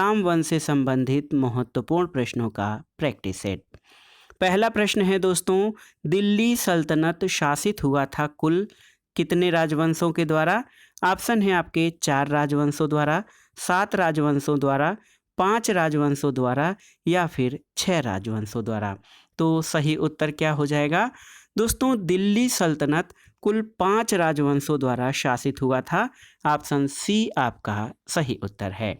गुलाम वंश से संबंधित महत्वपूर्ण प्रश्नों का प्रैक्टिस सेट। पहला प्रश्न है दोस्तों, दिल्ली सल्तनत शासित हुआ था कुल कितने राजवंशों के द्वारा? ऑप्शन है आपके 4 राजवंशों द्वारा, 7 राजवंशों द्वारा, 5 राजवंशों द्वारा या फिर 6 राजवंशों द्वारा। तो सही उत्तर क्या हो जाएगा दोस्तों? दिल्ली सल्तनत कुल 5 राजवंशों द्वारा शासित हुआ था। ऑप्शन सी आपका सही उत्तर है।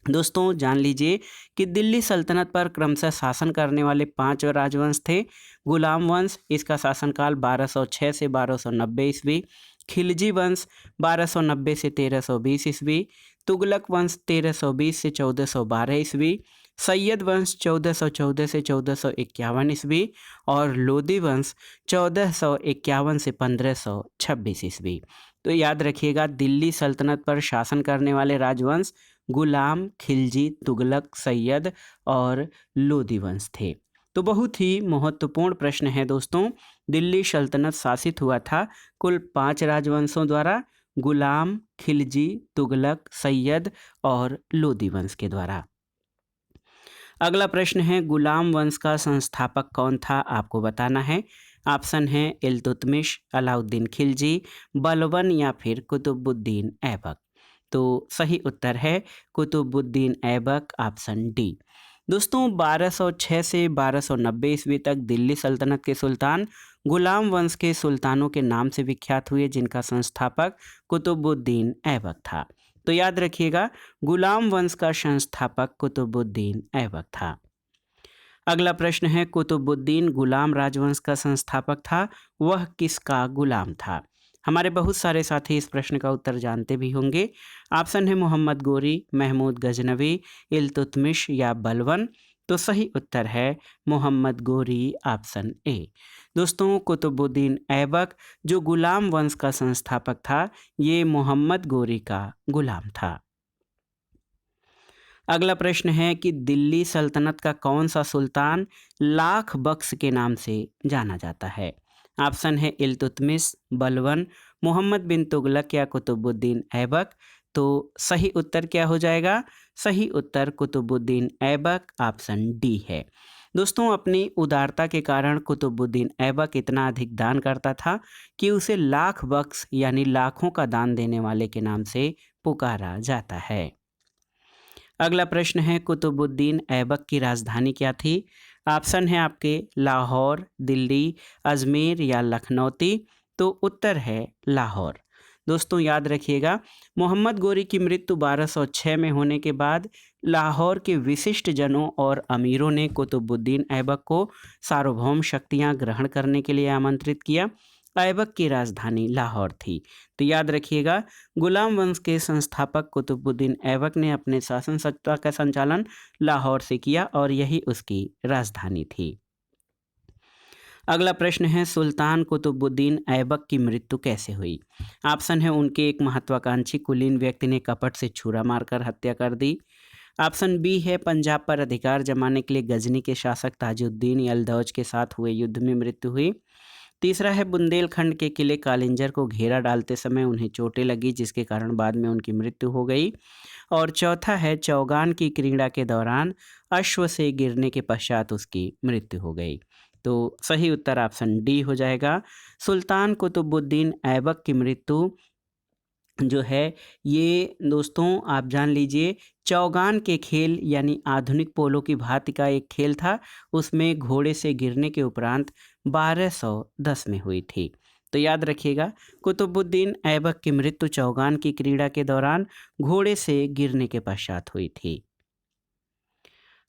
दोस्तों जान लीजिए कि दिल्ली सल्तनत पर क्रमशः शासन करने वाले 5 राजवंश थे। गुलाम वंश, इसका शासनकाल 1206 से 1290 ईस्वी। खिलजी वंश 1290 से 1320 ईस्वी। तुगलक वंश 1320 से 1412 ईस्वी। सैयद वंश 1414 से 1451 ईस्वी और लोदी वंश 1451 से 1526 ईस्वी। तो याद रखिएगा, दिल्ली सल्तनत पर शासन करने वाले राजवंश गुलाम, खिलजी, तुगलक, सैयद और लोदी वंश थे। तो बहुत ही महत्वपूर्ण प्रश्न है दोस्तों। दिल्ली सल्तनत शासित हुआ था कुल 5 राजवंशों द्वारा, गुलाम, खिलजी, तुगलक, सैयद और लोदी वंश के द्वारा। अगला प्रश्न है, गुलाम वंश का संस्थापक कौन था? आपको बताना है। ऑप्शन है इल्तुतमिश, अलाउद्दीन खिलजी, बलबन या फिर कुतुबुद्दीन ऐबक। तो सही उत्तर है कुतुबुद्दीन ऐबक, ऑप्शन डी। दोस्तों 1206 से 1290 ईस्वी तक दिल्ली सल्तनत के सुल्तान गुलाम वंश के सुल्तानों के नाम से विख्यात हुए, जिनका संस्थापक कुतुबुद्दीन ऐबक था। तो याद रखिएगा, गुलाम वंश का संस्थापक कुतुबुद्दीन ऐबक था। अगला प्रश्न है, कुतुबुद्दीन गुलाम राजवंश का संस्थापक था, वह किसका गुलाम था? हमारे बहुत सारे साथी इस प्रश्न का उत्तर जानते भी होंगे। ऑप्शन है मोहम्मद गोरी, महमूद गजनवी, इल्तुतमिश या बलबन। तो सही उत्तर है मोहम्मद गोरी, ऑप्शन ए। दोस्तों कुतुबुद्दीन ऐबक जो गुलाम वंश का संस्थापक था, ये मोहम्मद गोरी का गुलाम था। अगला प्रश्न है कि दिल्ली सल्तनत का कौन सा सुल्तान लाख बख्श के नाम से जाना जाता है? ऑप्शन है इल्तुतमिश, बलबन, मोहम्मद बिन तुगलक या कुतुबुद्दीन ऐबक। तो सही उत्तर क्या हो जाएगा? सही उत्तर कुतुबुद्दीन ऐबक, ऑप्शन डी है। दोस्तों अपनी उदारता के कारण कुतुबुद्दीन ऐबक इतना अधिक दान करता था कि उसे लाख बख्श यानी लाखों का दान देने वाले के नाम से पुकारा जाता है। अगला प्रश्न है, कुतुबुद्दीन ऐबक की राजधानी क्या थी? ऑप्शन है आपके लाहौर, दिल्ली, अजमेर या लखनौती। तो उत्तर है लाहौर। दोस्तों याद रखिएगा, मोहम्मद गोरी की मृत्यु 1206 में होने के बाद लाहौर के विशिष्ट जनों और अमीरों ने कुतुबुद्दीन ऐबक को सार्वभौम शक्तियां ग्रहण करने के लिए आमंत्रित किया। ऐबक की राजधानी लाहौर थी। तो याद रखिएगा, गुलाम वंश के संस्थापक कुतुबुद्दीन ऐबक ने अपने शासन सत्ता का संचालन लाहौर से किया और यही उसकी राजधानी थी। अगला प्रश्न है, सुल्तान कुतुबुद्दीन ऐबक की मृत्यु कैसे हुई? ऑप्शन है उनके एक महत्वाकांक्षी कुलीन व्यक्ति ने कपट से छुरा मारकर हत्या कर दी। ऑप्शन बी है पंजाब पर अधिकार जमाने के लिए गजनी के शासक ताजुद्दीन यलदौज के साथ हुए युद्ध में मृत्यु हुई। तीसरा है बुंदेलखंड के किले कालिंजर को घेरा डालते समय उन्हें चोटें लगी, जिसके कारण बाद में उनकी मृत्यु हो गई। और चौथा है चौगान की क्रीड़ा के दौरान अश्व से गिरने के पश्चात उसकी मृत्यु हो गई। तो सही उत्तर ऑप्शन डी हो जाएगा। सुल्तान कुतुबुद्दीन ऐबक की मृत्यु जो है ये दोस्तों आप जान लीजिए, चौगान के खेल यानी आधुनिक पोलो की भांति का एक खेल था, उसमें घोड़े से गिरने के उपरांत 1210 में हुई थी। तो याद रखिएगा, कुतुबुद्दीन ऐबक की मृत्यु चौगान की क्रीड़ा के दौरान घोड़े से गिरने के पश्चात हुई थी।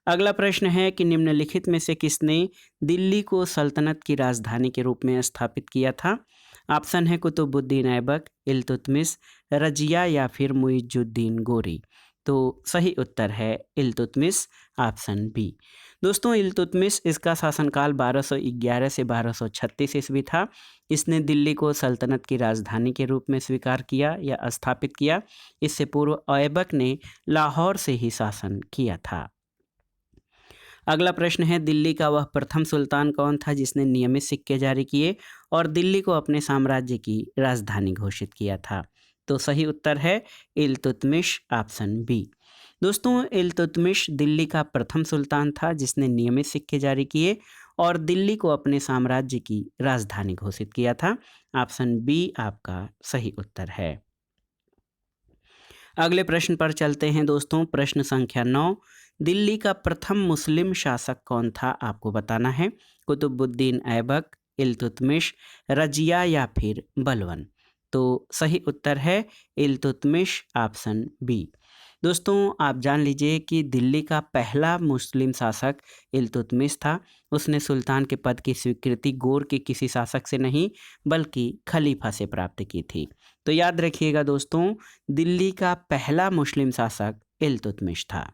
अगला प्रश्न है कि निम्नलिखित में से किसने दिल्ली को सल्तनत की राजधानी के रूप में स्थापित किया था? ऑप्शन है कुतुबुद्दीन ऐबक, इल्तुतमिश, रजिया या फिर मुइजुद्दीन गोरी। तो सही उत्तर है इल्तुतमिश, ऑप्शन बी। दोस्तों इल्तुतमिश, इसका शासनकाल 1211 से 1236 ईस्वी था। इसने दिल्ली को सल्तनत की राजधानी के रूप में स्वीकार किया या स्थापित किया। इससे पूर्व ऐबक ने लाहौर से ही शासन किया था। अगला प्रश्न है, दिल्ली का वह प्रथम सुल्तान कौन था जिसने नियमित सिक्के जारी किए और दिल्ली को अपने साम्राज्य की राजधानी घोषित किया था? तो सही उत्तर है इल्तुतमिश, ऑप्शन बी। दोस्तों, इल्तुतमिश दिल्ली का प्रथम सुल्तान था जिसने नियमित सिक्के जारी किए और दिल्ली को अपने साम्राज्य की राजधानी घोषित किया था। ऑप्शन बी आपका सही उत्तर है। अगले प्रश्न पर चलते हैं दोस्तों। प्रश्न संख्या 9, दिल्ली का प्रथम मुस्लिम शासक कौन था, आपको बताना है। कुतुबुद्दीन ऐबक, इल्तुतमिश, रजिया या फिर बलवन। तो सही उत्तर है इल्तुतमिश, ऑप्शन बी। दोस्तों, आप जान लीजिए कि दिल्ली का पहला मुस्लिम शासक इल्तुतमिश था। उसने सुल्तान के पद की स्वीकृति गोर के किसी शासक से नहीं बल्कि खलीफा से प्राप्त की थी। तो याद रखिएगा दोस्तों, दिल्ली का पहला मुस्लिम शासक इल्तुतमिश था।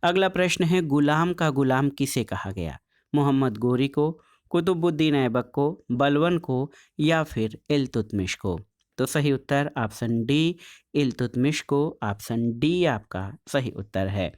अगला प्रश्न है, गुलाम का गुलाम किसे कहा गया? मोहम्मद गोरी को, कुतुबुद्दीन ऐबक को, बलवन को या फिर इल्तुतमिश को। तो सही उत्तर ऑप्शन डी, इल्तुतमिश को। ऑप्शन डी आपका सही उत्तर है।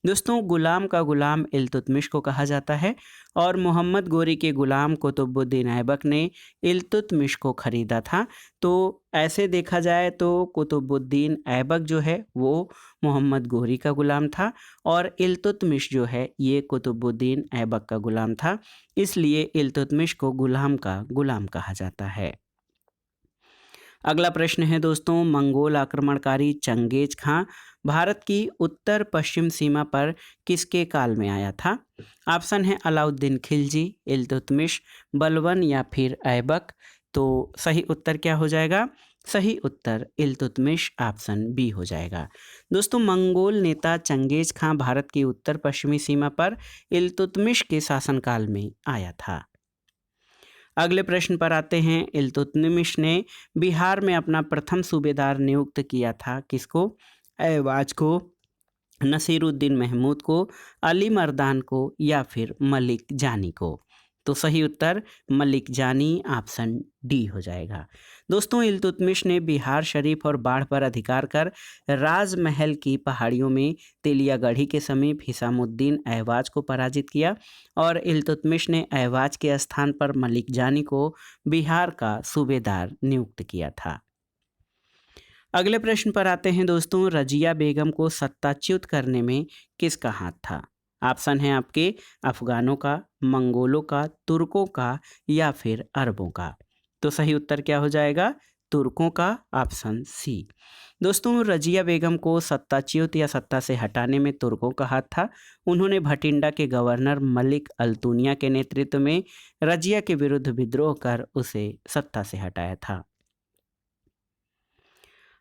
दोस्तों, गुलाम का गुलाम इल्तुतमिश को कहा जाता है और मोहम्मद गोरी के गुलाम कुतुबुद्दीन ऐबक ने इल्तुतमिश को खरीदा था। तो ऐसे देखा जाए तो कुतुबुद्दीन ऐबक जो है वो मोहम्मद गोरी का गुलाम था और इल्तुतमिश जो है ये कुतुबुद्दीन ऐबक का गुलाम था। इसलिए इल्तुतमिश को गुलाम का गुलाम कहा जाता है। अगला प्रश्न है दोस्तों, मंगोल आक्रमणकारी चंगेज खां भारत की उत्तर पश्चिम सीमा पर किसके काल में आया था? ऑप्शन है अलाउद्दीन खिलजी, इल्तुतमिश, बलवन या फिर ऐबक। तो सही उत्तर क्या हो जाएगा? सही उत्तर इल्तुतमिश, ऑप्शन बी हो जाएगा। दोस्तों, मंगोल नेता चंगेज खां भारत की उत्तर पश्चिमी सीमा पर इल्तुतमिश के शासनकाल में आया था। अगले प्रश्न पर आते हैं। इल्तुतमिश ने बिहार में अपना प्रथम सूबेदार नियुक्त किया था किसको? ऐवाज को, नसीरुद्दीन महमूद को, अली मर्दान को या फिर मलिक जानी को। तो सही उत्तर मलिक जानी, ऑप्शन डी हो जाएगा। दोस्तों, इल्तुतमिश ने बिहार शरीफ और बाढ़ पर अधिकार कर राजमहल की पहाड़ियों में तेलियागढ़ी के समीप हिसामुद्दीन ऐवाज को पराजित किया और इल्तुतमिश ने ऐवाज के स्थान पर मलिक जानी को बिहार का सूबेदार नियुक्त किया था। अगले प्रश्न पर आते हैं दोस्तों, रजिया बेगम को सत्ताच्युत करने में किसका हाथ था? ऑप्शन है आपके अफगानों का, मंगोलों का, तुर्कों का या फिर अरबों का। तो सही उत्तर क्या हो जाएगा? तुर्कों का, ऑप्शन सी। दोस्तों, रजिया बेगम को सत्ताच्युत या सत्ता से हटाने में तुर्कों का हाथ था। उन्होंने भटिंडा के गवर्नर मलिक अल्तुनिया के नेतृत्व में रजिया के विरुद्ध विद्रोह कर उसे सत्ता से हटाया था।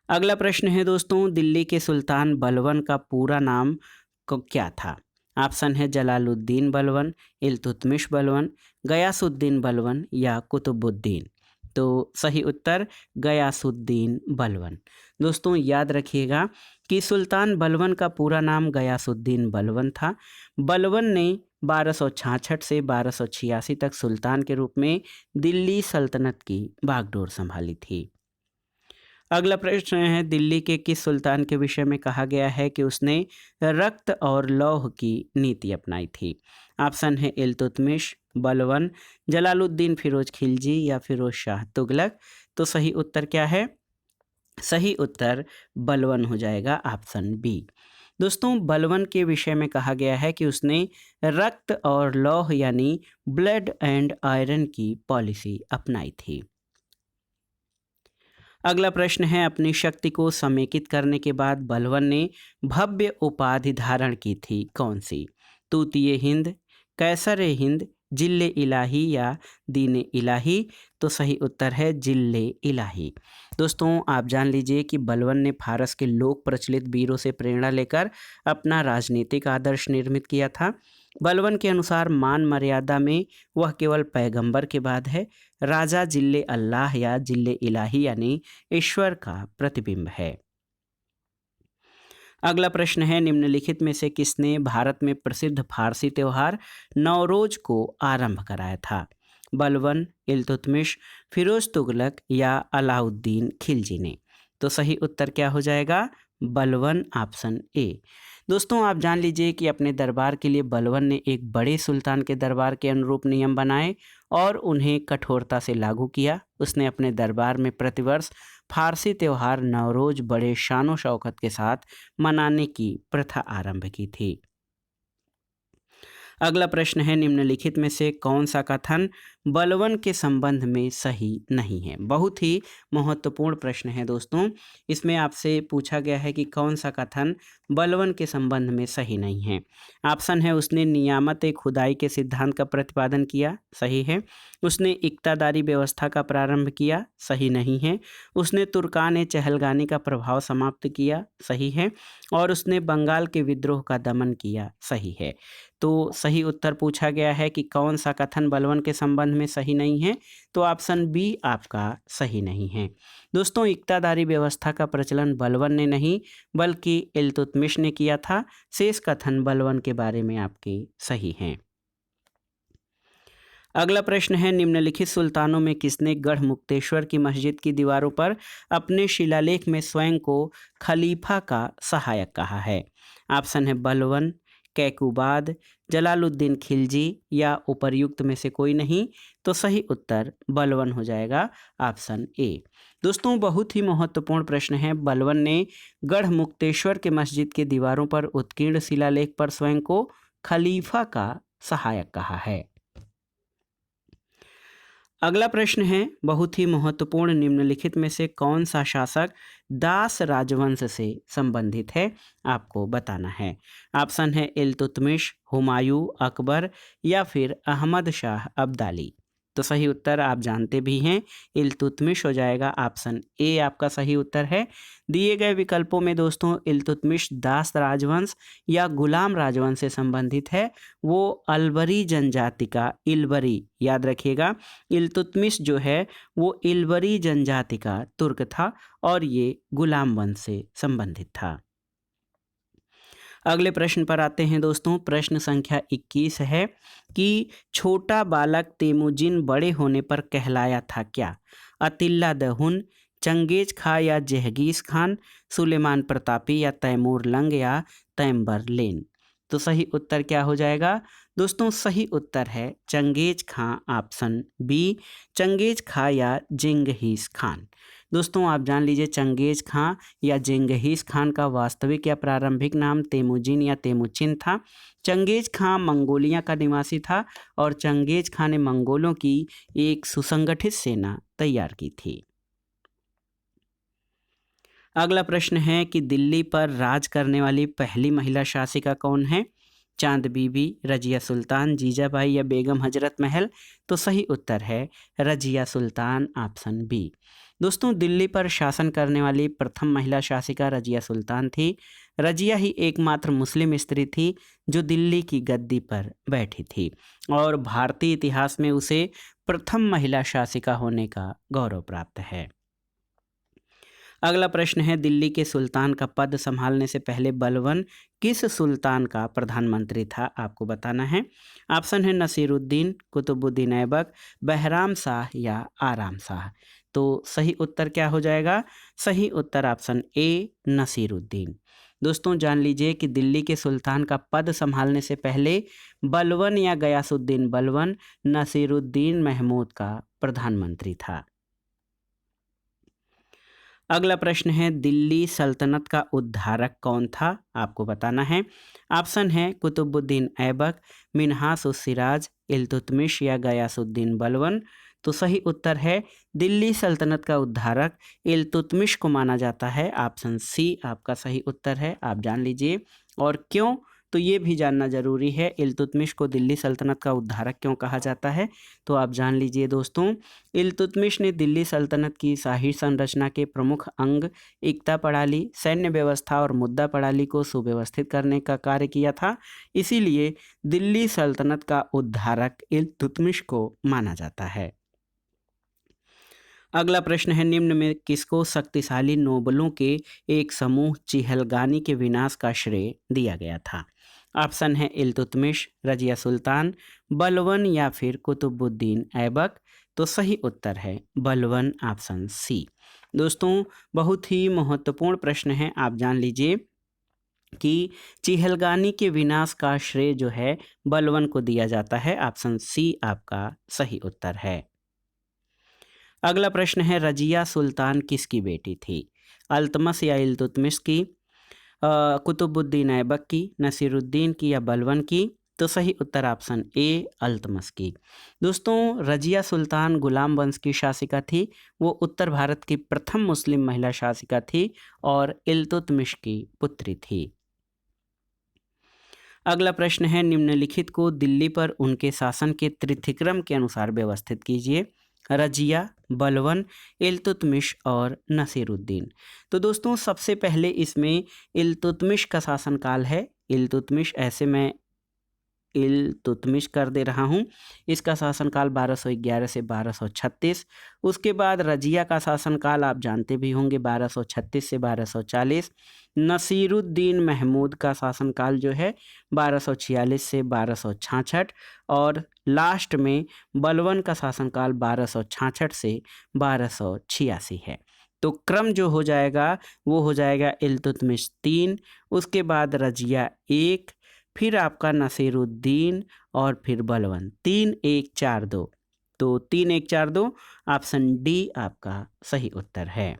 अगला प्रश्न है दोस्तों, दिल्ली के सुल्तान बलवन का पूरा नाम क्या था? ऑप्शन है जलालुद्दीन बलवन, इल्तुतमिश बलवन, गयासुद्दीन बलवन या कुतुबुद्दीन। तो सही उत्तर गयासुद्दीन बलवन। दोस्तों, याद रखिएगा कि सुल्तान बलवन का पूरा नाम गयासुद्दीन बलवन था। बलवन ने 1266 से 1286 तक सुल्तान के रूप में दिल्ली सल्तनत की बागडोर संभाली थी। अगला प्रश्न है, दिल्ली के किस सुल्तान के विषय में कहा गया है कि उसने रक्त और लौह की नीति अपनाई थी? ऑप्शन है इल्तुतमिश, बलवन, जलालुद्दीन फिरोज खिलजी या फिरोज शाह तुगलक। तो सही उत्तर क्या है? सही उत्तर बलवन हो जाएगा, ऑप्शन बी। दोस्तों, बलवन के विषय में कहा गया है कि उसने रक्त और लौह यानी ब्लड एंड आयरन की पॉलिसी अपनाई थी। अगला प्रश्न है, अपनी शक्ति को समेकित करने के बाद बलवन ने भव्य उपाधि धारण की थी, कौन सी? तूतीय हिंद, कैसर हिंद, जिल्ले इलाही या दीन इलाही। तो सही उत्तर है जिल्ले इलाही। दोस्तों, आप जान लीजिए कि बलवन ने फारस के लोक प्रचलित वीरों से प्रेरणा लेकर अपना राजनीतिक आदर्श निर्मित किया था। बलवन के अनुसार मान मर्यादा में वह केवल पैगंबर के बाद है। राजा जिल्ले अल्लाह या जिल्ले इलाही यानी ईश्वर का प्रतिबिंब है। अगला प्रश्न है, निम्नलिखित में से किसने भारत में प्रसिद्ध फारसी त्योहार नवरोज को आरंभ कराया था? बलवन, इल्तुतमिश, फिरोज तुगलक या अलाउद्दीन खिलजी ने। तो सही उत्तर क्या हो जाएगा? बलवन, ऑप्शन ए। दोस्तों, आप जान लीजिए कि अपने दरबार के लिए बलवन ने एक बड़े सुल्तान के दरबार के अनुरूप नियम बनाए और उन्हें कठोरता से लागू किया। उसने अपने दरबार में प्रतिवर्ष फारसी त्यौहार नवरोज बड़े शानो शौकत के साथ मनाने की प्रथा आरंभ की थी। अगला प्रश्न है, निम्नलिखित में से कौन सा कथन बलवन के संबंध में सही नहीं है। बहुत ही महत्वपूर्ण प्रश्न है दोस्तों। इसमें आपसे पूछा गया है कि कौन सा कथन बलवन के संबंध में सही नहीं है। ऑप्शन है, उसने नियामत खुदाई के सिद्धांत का प्रतिपादन किया, सही है। उसने इक्तादारी व्यवस्था का प्रारंभ किया, सही नहीं है। उसने तुर्कान चहलगानी का प्रभाव समाप्त किया, सही है। और उसने बंगाल के विद्रोह का दमन किया, सही है। तो सही उत्तर पूछा गया है कि कौन सा कथन बलवन के संबंध में सही नहीं है, तो ऑप्शन बी आपका सही नहीं है। दोस्तों, इक्तादारी व्यवस्था का प्रचलन बलवन ने नहीं बल्कि इल्तुतमिश ने किया था। शेष कथन बलवन के बारे में आपके सही हैं। अगला प्रश्न है, निम्नलिखित सुल्तानों में किसने गढ़ मुक्तेश्वर की मस्जिद की दीवारों पर अपने शिलालेख में स्वयं को खलीफा का सहायक कहा है। ऑप्शन है, बलवन, कैकुबाद, जलालुद्दीन खिलजी या उपर्युक्त में से कोई नहीं। तो सही उत्तर बलवन हो जाएगा, ऑप्शन ए। दोस्तों, बहुत ही महत्वपूर्ण प्रश्न है। बलवन ने गढ़ मुक्तेश्वर के मस्जिद के दीवारों पर उत्कीर्ण शिलालेख पर स्वयं को खलीफा का सहायक कहा है। अगला प्रश्न है, बहुत ही महत्वपूर्ण, निम्नलिखित में से कौन सा शासक दास राजवंश से संबंधित है, आपको बताना है। ऑप्शन है, इल्तुतमिश, हुमायूं, अकबर या फिर अहमद शाह अब्दाली। तो सही उत्तर आप जानते भी हैं, इल्तुतमिश हो जाएगा, ऑप्शन ए आपका सही उत्तर है। दिए गए विकल्पों में दोस्तों इल्तुतमिश दास राजवंश या गुलाम राजवंश से संबंधित है। वो अलवरी जनजाति का, इलवरी याद रखिएगा, इल्तुतमिश जो है वो इलवरी जनजाति का तुर्क था और ये गुलाम वंश से संबंधित था। अगले प्रश्न पर आते हैं दोस्तों। प्रश्न संख्या 21 है कि छोटा बालक तेमुजिन बड़े होने पर कहलाया था क्या। अतिल्ला दहुन, चंगेज खा या जहगीज खान, सुलेमान प्रतापी या तैमूर लंग या तैम्बरलेन। तो सही उत्तर क्या हो जाएगा दोस्तों। सही उत्तर है चंगेज खां, ऑप्शन बी, चंगेज खा या जेंगहीज खान। दोस्तों, आप जान लीजिए चंगेज खां या जेंगहीज खान का वास्तविक या प्रारंभिक नाम तेमुजिन या तेमुचिन था। चंगेज खां मंगोलिया का निवासी था और चंगेज खां ने मंगोलों की एक सुसंगठित सेना तैयार की थी। अगला प्रश्न है कि दिल्ली पर राज करने वाली पहली महिला शासिका कौन है। चांद बीबी, रजिया सुल्तान, जीजाबाई या बेगम हजरत महल। तो सही उत्तर है रजिया सुल्तान, ऑप्शन बी। दोस्तों, दिल्ली पर शासन करने वाली प्रथम महिला शासिका रजिया सुल्तान थी। रजिया ही एकमात्र मुस्लिम स्त्री थी जो दिल्ली की गद्दी पर बैठी थी और भारतीय इतिहास में उसे प्रथम महिला शासिका होने का गौरव प्राप्त है। अगला प्रश्न है, दिल्ली के सुल्तान का पद संभालने से पहले बलवन किस सुल्तान का प्रधानमंत्री था, आपको बताना है। ऑप्शन है, नसीरुद्दीन, कुतुबुद्दीन ऐबक, बहराम शाह या आराम शाह। तो सही उत्तर क्या हो जाएगा। सही उत्तर ऑप्शन ए, नसीरुद्दीन। दोस्तों, जान लीजिए कि दिल्ली के सुल्तान का पद संभालने से पहले बलवन या गयासुद्दीन बलवन नसीरुद्दीन महमूद का प्रधानमंत्री था। अगला प्रश्न है, दिल्ली सल्तनत का उद्धारक कौन था, आपको बताना है। ऑप्शन है, कुतुबुद्दीन ऐबक, मिन्हास उस सिराज, इल्तुतमिश या गयासुद्दीन बलवन। तो सही उत्तर है दिल्ली सल्तनत का उद्धारक इल्तुतमिश को माना जाता है। ऑप्शन सी आपका सही उत्तर है, आप जान लीजिए। और क्यों, तो ये भी जानना जरूरी है, इल्तुतमिश को दिल्ली सल्तनत का उद्धारक क्यों कहा जाता है, तो आप जान लीजिए दोस्तों। इल्तुतमिश ने दिल्ली सल्तनत की शाही संरचना के प्रमुख अंग एकता प्रणाली, सैन्य व्यवस्था और मुद्दा प्रणाली को सुव्यवस्थित करने का कार्य किया था। इसीलिए दिल्ली सल्तनत का उद्धारक इल्तुतमिश को माना जाता है। अगला प्रश्न है, निम्न में किसको शक्तिशाली नोबलों के एक समूह चिहलगानी के विनाश का श्रेय दिया गया था। ऑप्शन है, इल्तुतमिश, रजिया सुल्तान, बलवन या फिर कुतुबुद्दीन ऐबक। तो सही उत्तर है बलवन, ऑप्शन सी। दोस्तों, बहुत ही महत्वपूर्ण प्रश्न है, आप जान लीजिए कि चिहलगानी के विनाश का श्रेय जो है बलवन को दिया जाता है। ऑप्शन सी आपका सही उत्तर है। अगला प्रश्न है रजिया सुल्तान किसकी बेटी थी? अल्तमस या इल्तुतमिश की, कुतुबुद्दीन ऐबक की, नसीरुद्दीन की या बलवन की? तो सही उत्तर ऑप्शन ए अल्तमस की। दोस्तों रजिया सुल्तान गुलाम वंश की शासिका थी। वो उत्तर भारत की प्रथम मुस्लिम महिला शासिका थी और इल्तुतमिश की पुत्री थी। अगला प्रश्न है निम्नलिखित को दिल्ली पर उनके शासन के तिथिक्रम के अनुसार व्यवस्थित कीजिए। रजिया, बलवन, इल्तुतमिश और नसीरुद्दीन। तो दोस्तों सबसे पहले इसमें इल्तुतमिश का शासनकाल है। इल्तुतमिश ऐसे मैं इल्तुतमिश कर दे रहा हूँ। इसका शासनकाल 1211 से 1236। उसके बाद रजिया का शासनकाल आप जानते भी होंगे 1236 से 1240। नसीरुद्दीन महमूद का शासनकाल जो है 1246 से 1266 और लास्ट में बलवन का शासनकाल 1266 से 1286 है। तो क्रम जो हो जाएगा वो हो जाएगा इल्तुतमिश 3, उसके बाद रजिया 1, फिर आपका नसीरुद्दीन और फिर बलवन। 3 1 4 2। तो 3 1 4 2 ऑप्शन डी आपका सही उत्तर है।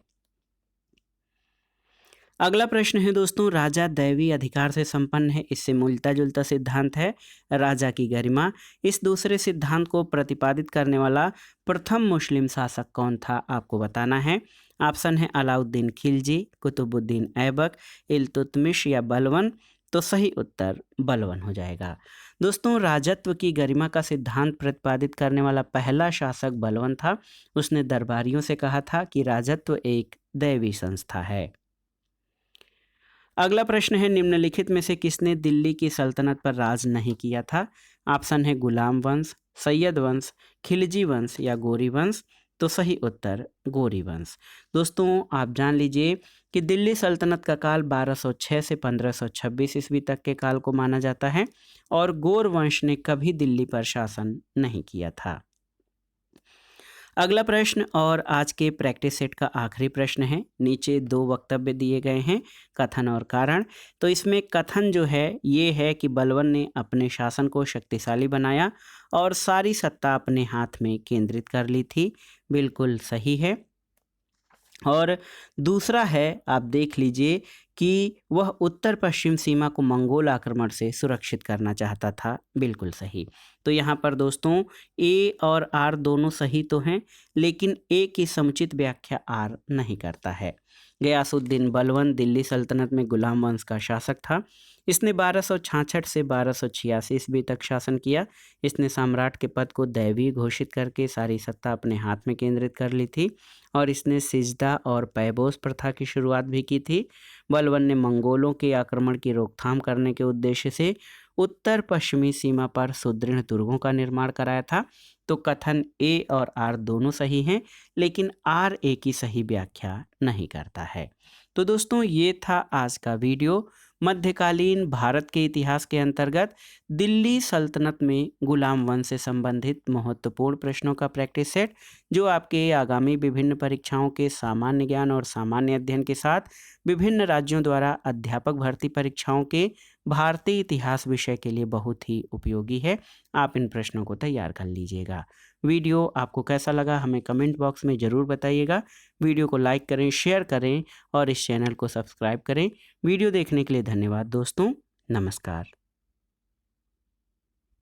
अगला प्रश्न है दोस्तों राजा दैवी अधिकार से संपन्न है। इससे मिलता जुलता सिद्धांत है राजा की गरिमा। इस दूसरे सिद्धांत को प्रतिपादित करने वाला प्रथम मुस्लिम शासक कौन था आपको बताना है। ऑप्शन है अलाउद्दीन खिलजी, कुतुबुद्दीन ऐबक, इल्तुतमिश या बलवन। तो सही उत्तर बलवन हो जाएगा। दोस्तों राजत्व की गरिमा का सिद्धांत प्रतिपादित करने वाला पहला शासक बलवन था। उसने दरबारियों से कहा था कि राजत्व एक दैवी संस्था है। अगला प्रश्न है निम्नलिखित में से किसने दिल्ली की सल्तनत पर राज नहीं किया था? ऑप्शन है गुलाम वंश, सैयद वंश, खिलजी वंश या गोरी वंश। तो सही उत्तर गोरी वंश। दोस्तों आप जान लीजिए कि दिल्ली सल्तनत का काल 1206 से 1526 ईस्वी तक के काल को माना जाता है और गोर वंश ने कभी दिल्ली पर शासन नहीं किया था। अगला प्रश्न और आज के प्रैक्टिस सेट का आखिरी प्रश्न है। नीचे 2 वक्तव्य दिए गए हैं, कथन और कारण। तो इसमें कथन जो है ये है कि बलवन ने अपने शासन को शक्तिशाली बनाया और सारी सत्ता अपने हाथ में केंद्रित कर ली थी। बिल्कुल सही है। और दूसरा है आप देख लीजिए कि वह उत्तर पश्चिम सीमा को मंगोल आक्रमण से सुरक्षित करना चाहता था। बिल्कुल सही। तो यहाँ पर दोस्तों ए और आर दोनों सही तो हैं, लेकिन ए की समुचित व्याख्या आर नहीं करता है। गयासुद्दीन बलवन दिल्ली सल्तनत में गुलाम वंश का शासक था। इसने 1266 से 1286 ईस्वी तक शासन किया। इसने सम्राट के पद को दैवीय घोषित करके सारी सत्ता अपने हाथ में केंद्रित कर ली थी और इसने सिजदा और पैबोस प्रथा की शुरुआत भी की थी। बलवन ने मंगोलों के आक्रमण की रोकथाम करने के उद्देश्य से उत्तर पश्चिमी सीमा पर सुदृढ़ दुर्गों का निर्माण कराया था। तो कथन ए और आर दोनों सही हैं, लेकिन आर ए की सही व्याख्या नहीं करता है। तो दोस्तों ये था आज का वीडियो। मध्यकालीन भारत के इतिहास के अंतर्गत दिल्ली सल्तनत में गुलाम वंश से संबंधित महत्वपूर्ण प्रश्नों का प्रैक्टिस सेट, जो आपके आगामी विभिन्न परीक्षाओं के सामान्य ज्ञान और सामान्य अध्ययन के साथ विभिन्न राज्यों द्वारा अध्यापक भर्ती परीक्षाओं के भारतीय इतिहास विषय के लिए बहुत ही उपयोगी है। आप इन प्रश्नों को तैयार कर लीजिएगा। वीडियो आपको कैसा लगा हमें कमेंट बॉक्स में ज़रूर बताइएगा। वीडियो को लाइक करें, शेयर करें और इस चैनल को सब्सक्राइब करें। वीडियो देखने के लिए धन्यवाद दोस्तों। नमस्कार।